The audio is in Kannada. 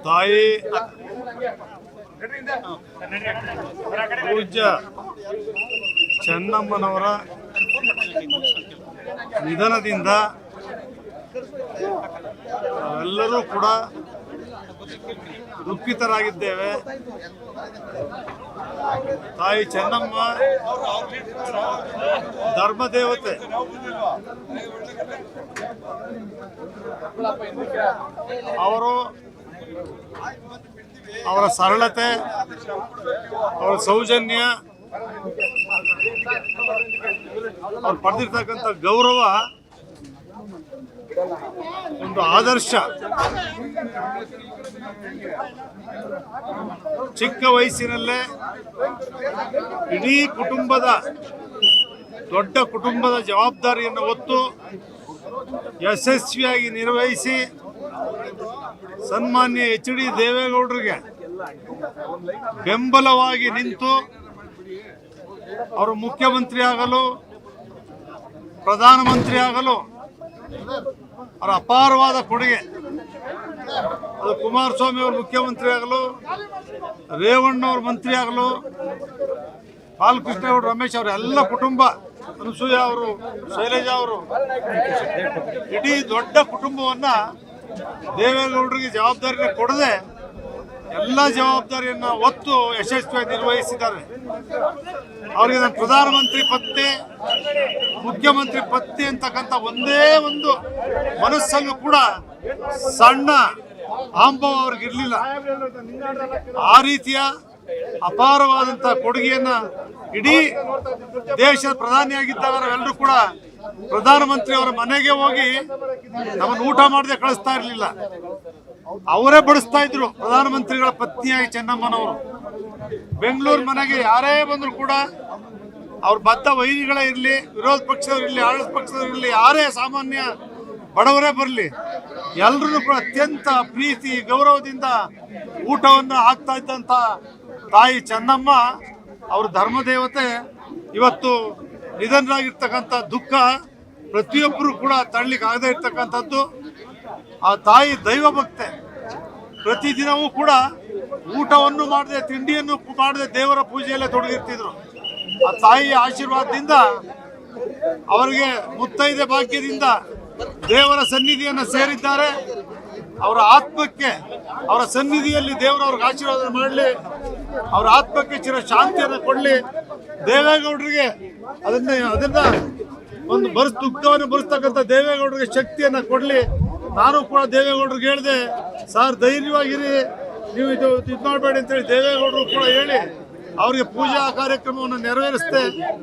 ತಾಯಿ ಪೂಜ್ಯ ಚೆನ್ನಮ್ಮನವರ ನಿಧನದಿಂದ ನಾವೆಲ್ಲರೂ ಕೂಡ ದುಃಖಿತರಾಗಿದ್ದೇವೆ. ತಾಯಿ ಚೆನ್ನಮ್ಮ ಧರ್ಮದೇವತೆ. ಅವರ ಸರಳತೆ, ಅವರ ಸೌಜನ್ಯ, ಅವ್ರು ಪಡೆದಿರ್ತಕ್ಕಂಥ ಗೌರವ ಒಂದು ಆದರ್ಶ. ಚಿಕ್ಕ ವಯಸ್ಸಿನಲ್ಲೇ ಇಡೀ ದೊಡ್ಡ ಕುಟುಂಬದ ಜವಾಬ್ದಾರಿಯನ್ನು ಹೊತ್ತು ಯಶಸ್ವಿಯಾಗಿ ನಿರ್ವಹಿಸಿ ಸನ್ಮಾನ್ಯ HD ದೇವೇಗೌಡರಿಗೆ ಬೆಂಬಲವಾಗಿ ನಿಂತು ಅವರು ಮುಖ್ಯಮಂತ್ರಿ ಆಗಲು, ಪ್ರಧಾನಮಂತ್ರಿ ಆಗಲು ಅವರ ಅಪಾರವಾದ ಕೊಡುಗೆ. ಅದು ಕುಮಾರಸ್ವಾಮಿ ಅವರು ಮುಖ್ಯಮಂತ್ರಿ ಆಗಲು, ರೇವಣ್ಣ ಅವರು ಮಂತ್ರಿ ಆಗಲು, ಬಾಲಕೃಷ್ಣ ಅವರು, ರಮೇಶ್ ಅವರು, ಎಲ್ಲ ಕುಟುಂಬ, ಅನಸೂಯ ಅವರು, ಶೈಲಜಾ ಅವರು, ಇಡೀ ದೊಡ್ಡ ಕುಟುಂಬವನ್ನ ದೇವೇಗೌಡರಿಗೆ ಜವಾಬ್ದಾರಿನ ಕೊಡದೆ ಎಲ್ಲ ಜವಾಬ್ದಾರಿಯನ್ನು ಹೊತ್ತು ಯಶಸ್ವಿಯಾಗಿ ನಿರ್ವಹಿಸಿದ್ದಾರೆ. ಅವರಿಗೆ ನಾನು ಪ್ರಧಾನಮಂತ್ರಿ ಪತ್ನಿ, ಮುಖ್ಯಮಂತ್ರಿ ಪತ್ನಿ ಅಂತಕ್ಕಂಥ ಒಂದೇ ಒಂದು ಮನಸ್ಸಲ್ಲೂ ಕೂಡ ಸಣ್ಣ ಆಂಬವ ಅವ್ರಿಗಿರ್ಲಿಲ್ಲ. ಆ ರೀತಿಯ ಅಪಾರವಾದಂಥ ಕೊಡುಗೆಯನ್ನ ಇಡೀ ದೇಶದ ಪ್ರಧಾನಿಯಾಗಿದ್ದಾಗ ನಾವೆಲ್ಲರೂ ಕೂಡ ಪ್ರಧಾನಮಂತ್ರಿ ಅವರ ಮನೆಗೆ ಹೋಗಿ ನಮ್ಮನ್ನು ಊಟ ಮಾಡದೆ ಕಳಿಸ್ತಾ ಇರಲಿಲ್ಲ, ಅವರೇ ಬಡಿಸ್ತಾ ಇದ್ರು. ಪ್ರಧಾನಮಂತ್ರಿಗಳ ಪತ್ನಿಯಾಗಿ ಚೆನ್ನಮ್ಮನವರು ಬೆಂಗಳೂರು ಮನೆಗೆ ಯಾರೇ ಬಂದ್ರು ಕೂಡ ಅವ್ರ ಬದ್ಧ ವೈರಿಗಳೇ ಇರಲಿ, ವಿರೋಧ ಪಕ್ಷದವ್ರು ಇರಲಿ, ಆಡಳಿತ ಪಕ್ಷದವ್ರು ಇರಲಿ, ಯಾರೇ ಸಾಮಾನ್ಯ ಬಡವರೇ ಬರಲಿ, ಎಲ್ಲರೂ ಕೂಡ ಅತ್ಯಂತ ಪ್ರೀತಿ ಗೌರವದಿಂದ ಊಟವನ್ನು ಹಾಕ್ತಾ ಇದ್ದಂಥ ತಾಯಿ ಚೆನ್ನಮ್ಮ ಅವ್ರ ಧರ್ಮದೇವತೆ ಇವತ್ತು ನಿಧನರಾಗಿರ್ತಕ್ಕಂಥ ದುಃಖ ಪ್ರತಿಯೊಬ್ಬರು ಕೂಡ ತಳ್ಳಲಿಕ್ಕೆ ಆಗದೇ ಇರ್ತಕ್ಕಂಥದ್ದು. ಆ ತಾಯಿ ದೈವ ಭಕ್ತೆ. ಪ್ರತಿದಿನವೂ ಕೂಡ ಊಟವನ್ನು ಮಾಡದೆ, ತಿಂಡಿಯನ್ನು ಮಾಡದೆ ದೇವರ ಪೂಜೆಯಲ್ಲೇ ತೊಡಗಿರ್ತಿದ್ರು. ಆ ತಾಯಿಯ ಆಶೀರ್ವಾದದಿಂದ ಅವರಿಗೆ ಮುತ್ತೈದೆ ಭಾಗ್ಯದಿಂದ ದೇವರ ಸನ್ನಿಧಿಯನ್ನು ಸೇರಿದ್ದಾರೆ. ಅವರ ಆತ್ಮಕ್ಕೆ, ಅವರ ಸನ್ನಿಧಿಯಲ್ಲಿ ದೇವರವ್ರಿಗೆ ಆಶೀರ್ವಾದ ಮಾಡಲಿ, ಅವರ ಆತ್ಮಕ್ಕೆ ಚಿರ ಶಾಂತಿಯನ್ನು ಕೊಡಲಿ. ದೇವೇಗೌಡರಿಗೆ ಅದನ್ನ ಒಂದು ದುಃಖವನ್ನು ಭರಿಸ್ತಕ್ಕಂಥ ದೇವೇಗೌಡರಿಗೆ ಶಕ್ತಿಯನ್ನು ಕೊಡಲಿ. ನಾನು ಕೂಡ ದೇವೇಗೌಡರಿಗೆ ಹೇಳಿದೆ, ಸರ್ ಧೈರ್ಯವಾಗಿರಿ, ನೀವು ಇದು ಮಾಡಬೇಡಿ ಅಂತೇಳಿ ದೇವೇಗೌಡರು ಕೂಡ ಹೇಳಿ ಅವರಿಗೆ ಪೂಜಾ ಕಾರ್ಯಕ್ರಮವನ್ನು ನೆರವೇರಿಸ್ತೆ.